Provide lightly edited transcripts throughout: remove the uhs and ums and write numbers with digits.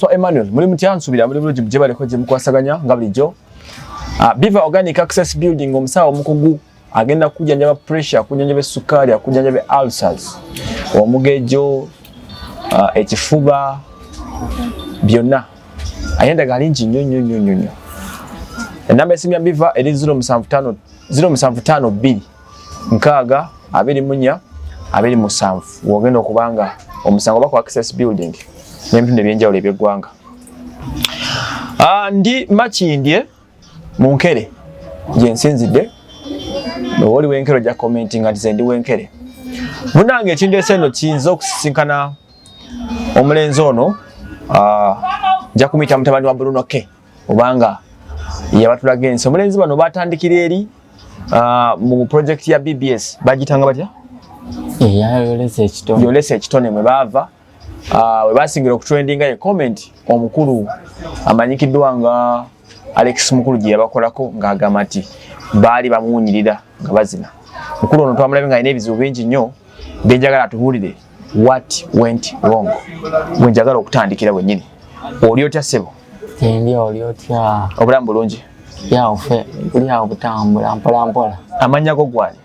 Francois Emmanuel muri mutyansubira muri bulungi mujebale ko mukwasaganya ngabulijo Biva Organic Access Building omusawo mukugu agenda kujanjaba pressure kujanjaba sukari kujanjaba ulcers omugejo ekifuba byonna ayenda galinji nyonyo enamba esimya Biva eri 075 nkaga abiri munya abiri musanvu wogenda okubanga omusango bako Access Building n'ebintu ebyenjawulo eby'eggwanga ndi makindye munkere gyensinzidde oli wenkero ja commenting ati zendi wenkere munange ekintu eseno kiyinza okusisinkana omulenzi ono nja kumuyita mutabani wa Bruno obanga yabatulaga ensi omulenzi bano batandikira eri mu project ya BBS bagitanga batya yolese ekitone mwe bava we basingira okutrendinga ye comment omukulu amanyikiddwa nga Alex mukulu gye yabakolako ng'agamba ati baali bamuwunyirira nga bazina mukulu ono twamulabe nga alina ebizibu bingi nnyo benjagala atubuulire what went wrong wenjagala okutandikira bwennyini oli otya ssebo ndi oli otya obulamu bulungi yaofe buli awo butambula mpola amannya go gwali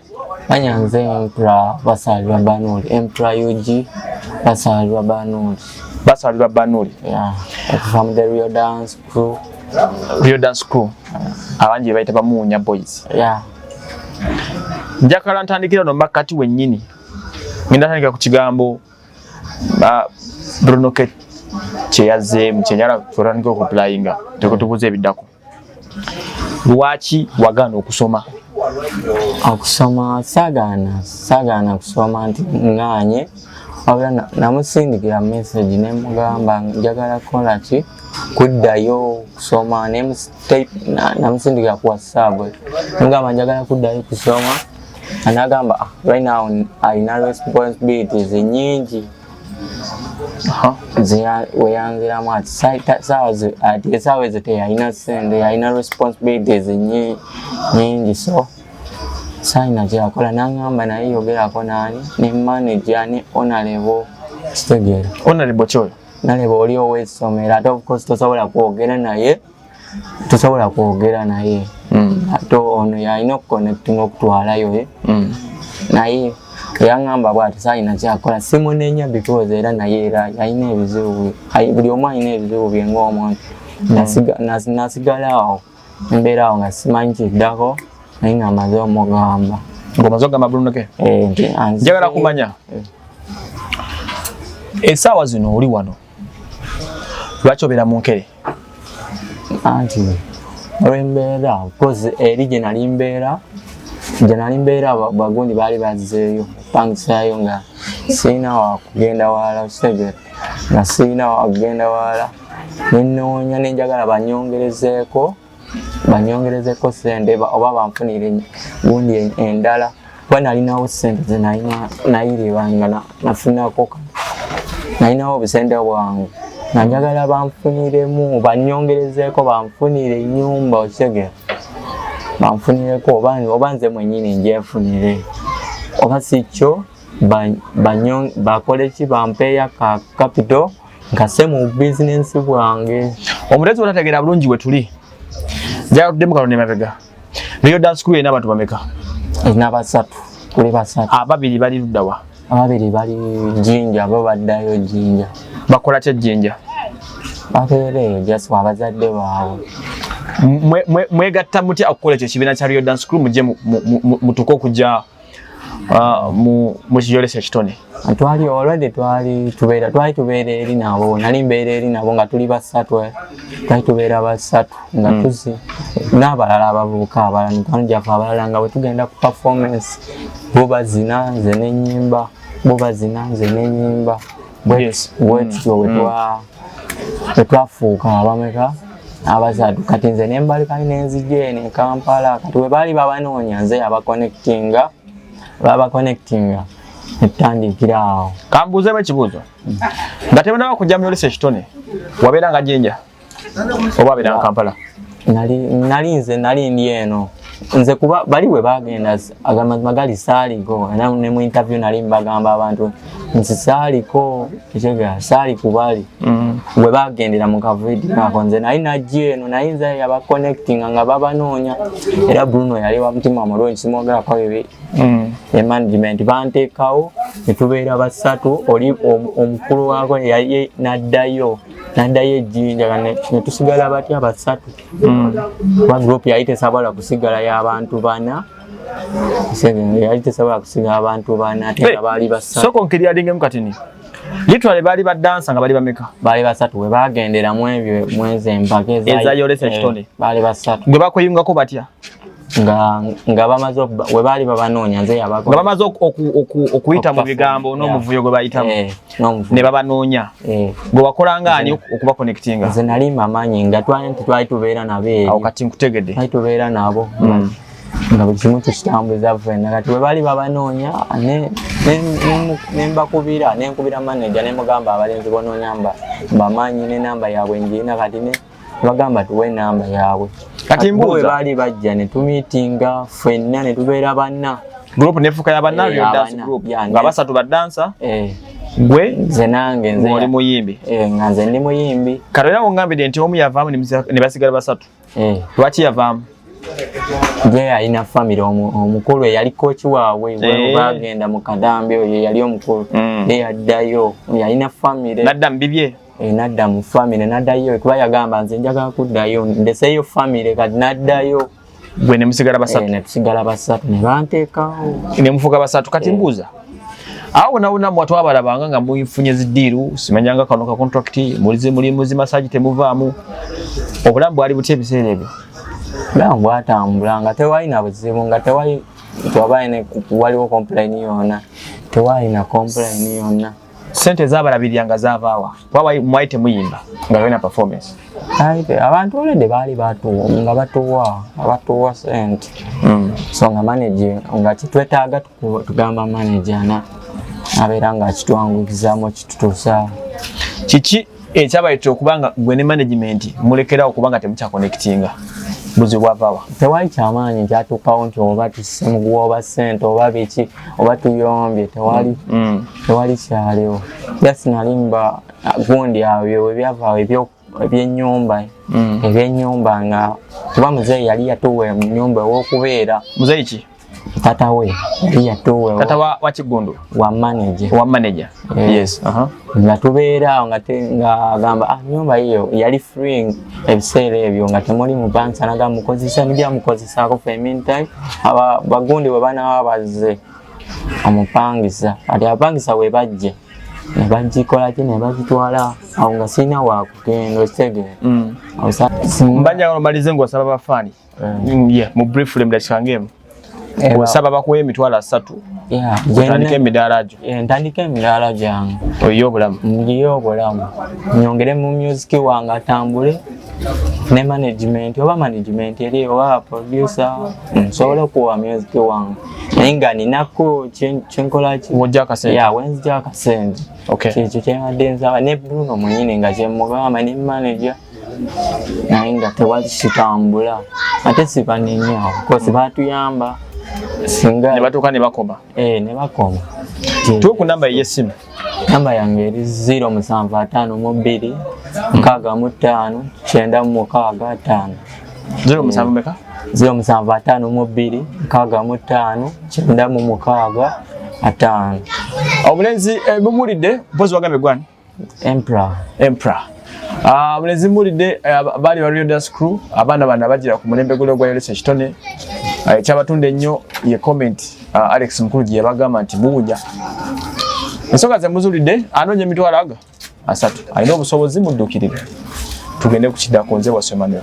manya nze Emperor basalirwa Banuli Emperor UG basalirwa Banuli yeah from the Rio Dance Crew abanji baita Bamuwunya boys yeah njakala ntandikira no makati wennyini ngenda tandika ku kigambo Bruno kyeyaze mchenyala tutandika okuplayinga tukutubuze ebiddako lwaki wagana okusoma sagana kusoma nti nganye wabula namusindikira message nemugamba njagala kola ki kuddayo kusoma namusindikira ku WhatsApp mugamba njagala kuddayo kusoma anagamba right now alina responsibilities nyingi weyanziramu ati sawa zete alina sente alina responsibilities nyingi so saina kyakola nangamba naye yogerako nani ne manager ne honorable stegera honorable choyo nalebo oli owesomera ate of course tosobola kwogera naye ate ono yalina okuconnecting okutwalayo naye yangamba bwati saina kyakola simunenya because era naye yalina ebizibu buli omu alina ebizibu bye ng'omuntu nasigalawo embeerawo nga simanyi kiddako naye nga amaze omugamba ng'omaze okugamba Bruno njagala kumanya essaawa zino oli wano lwaki obeera mu nkere anti olw'embeera because eri gye nali mbeera bagundi baali bazzeeyo pangisayo nga sirina wakugenda wala osegera nga sirina wakugenda wala nenoonya nenjagala banyongerezeeko sente oba banfunire gundi endala kuba nalinawo sente ze nayiriba nga nafunako nalinawo obusente bwange nga njagala banfuniremu banyongerezeeko banfunire ennyumba osegera banfunireko oba nze mwennyini njefunire oba sikyo bakole ki bampeeya ka capital nkase mu bizinensi bwange omulenzi otategeera bulungi we tuli njagala tuddemu kalo ne mabega Rio Dance Crew erina abantu bameka erina kuli basatu ababiri bali luddawa ababiri bali Jinja bo baddayo Jinja bakola kya Jinja babeereyo just abazadde baabwe mwegatta mutya okukola ekyo ekibiina kya Rio Dance Crew mujje mutuke okujja mu kijolesa ekitone twali already twali tubeera eri nabo nali mbeera eri nabo nga tuli basatu twali tubeera basatu nga tuzi n'abalala abavubuka abalala mikwano gyaffe abalala nga bwe tugenda ku performance bo bazina nze n'ennyimba bwetutyo bwe twafuuka abameka abasatu kati nze nembalika nenzije ne Kampala kati we baali babanoonya nze babaconnectinga etandikira awo kambuuzemu ekibuuzo nga temunaba kujja muyolesa ekitone wabeera nga Jinja oba abeera nga Kampala nali ndi eno nze kuba bali we bagenda agamba magali saliko na ne mu interview nali mbagamba abantu nsisaliko ekega sali kubali we bagendera mu kavidio ako nze nali najje eno nayinza yaba connecting nga babanoonya era Bruno yali wa mutima mulungi simwogera kwa bibi management bantekawo netubeera basatu oli omukulu wako yali naddayo ejjinja netusigala batya basatu wa group yaite sabala kusigala y'abantu bana yaite sabala kusigala abantu bana ate bali basatu soko nkiri adinge mukatini literally bali badansa nga bali bameka bali basatu we bagendera mu ebyo mweze empaka ezayolesa ekitone bali basatu gwe bakweyungako batya nga bamaze we bali babanoonya nze yabako nga bamaze okuyita mu bigambo n'omuvuyo gwe bayitamu ne babanoonya gwe wakolanga ani okuba connectinga nze nali mamanyi nga twali tubeera nabo eyo awo kati nkutegedde twali tubeera nabo nga buli kimu tukitambuza ffenna kati we bali babanoonya nembakubira nenkubira manager nemugamba abalenzi bonoonya bamanyi n'enamba yaabwe njirina kati bagamba tuwe enamba yaabwe kati mbuuza bali bajja ne tumiitinga ffenna ne tubeera banna group nefuka ya banna yo dance group nga basatu badansa gwe nze nange nze oli muyimbi nga nze ndi muyimbi kati era ongambidde nti omu yavaamu ne basigala basatu lwaki yavaamu gwe alina famire omukulu yali kooki waabwe bagenda mu kadambi oyo yali omukulu yaddayo yalina famire nadda mu bibye nadda mu famire naddayo kuba yagamba nze njagala kuddayo ndeseeyo famire kati naddayo gwe ne musigala basatu ne tusigala basatu ne banteekawo ne mufuga basatu kati mbuuza awo nawona mwatu abalabanga nga mufunye zidiru simanyanga kano ka contract muli masaji temuvaamu obulamu bwali butya ebiseera ebyo bulamu bwatambula nga tewalina buzibu nga waliwo complain yonna tewalina complain yonna sente zabalabiranga zavaawa kuba mwali temuyimba nga yona performance abantu olede baali nga batuwa sente so nga manager nga kitwetaaga tugamba manager abeera nga kitwangukizamu kitutuusa kiki ekyabaita okubanga gwe ne management mulekerawo kubanga temukyakonectinga buzibu bwavaawa tewali kyamaanyi kyatuukawo nti oba tusse muguwa oba sente oba biki oba tuyombye tewali kyaliwo jasi nalimba gundi awo ebyavaawo ebyennyumba nga kuba muzeeyi yali yatuwa ennyumba ew'okubeera muzeeyi ki tata we yali yatuwa tata wa Kigundu wa manager yes nga tubeera awo nga agamba nyumba hiyo yali free ebiseera ebyo nga temuli mu bansa naga mukozesa nija mukozesaako for a meantime bagundi bwe banaba bazze omupangisa ati abapangisa we bajje ne bagikolaki ne bagitwala awo nga sirina wakugenda okitegere mbanja omalize ng'osaba bafaani mu briefly mudakikangeemu osaba bakuwa emitwalo 3 otandika emidaala gyo ntandika emidaala gyange oyiye obulamu nyongere mu music wange atambule ne management oba management eri oba producer nsobola okuwa music wange naye nga ninako kyenkolaki wenzija akasente kyekyo kyembadde nsaba ne Bruno mwenyini nga kyemugamba ne manager naye nga tewali kitambula ate sibanenyawo kosi batuyamba singa ne batuuka ne bakoma ne bakoma tuwe ku namba y'essimu namba yange eri 0752 65 965 07 meka 0752 65 965 omulenzi mumulidde mpozi wagambe gwani Emperor omulenzi mumulidde baali ba Dance Crew abaana bano bagira ku mulembe gulo gwa yolesa ekitone ekyabatunda ennyo ye comment Alex mukulu gye yabagamba nti Bamuwunya ensonga ze muzulidde anoonya emitwalo 3 alina obusobozi muddukirire tugende ku kiddako nze wasemanewa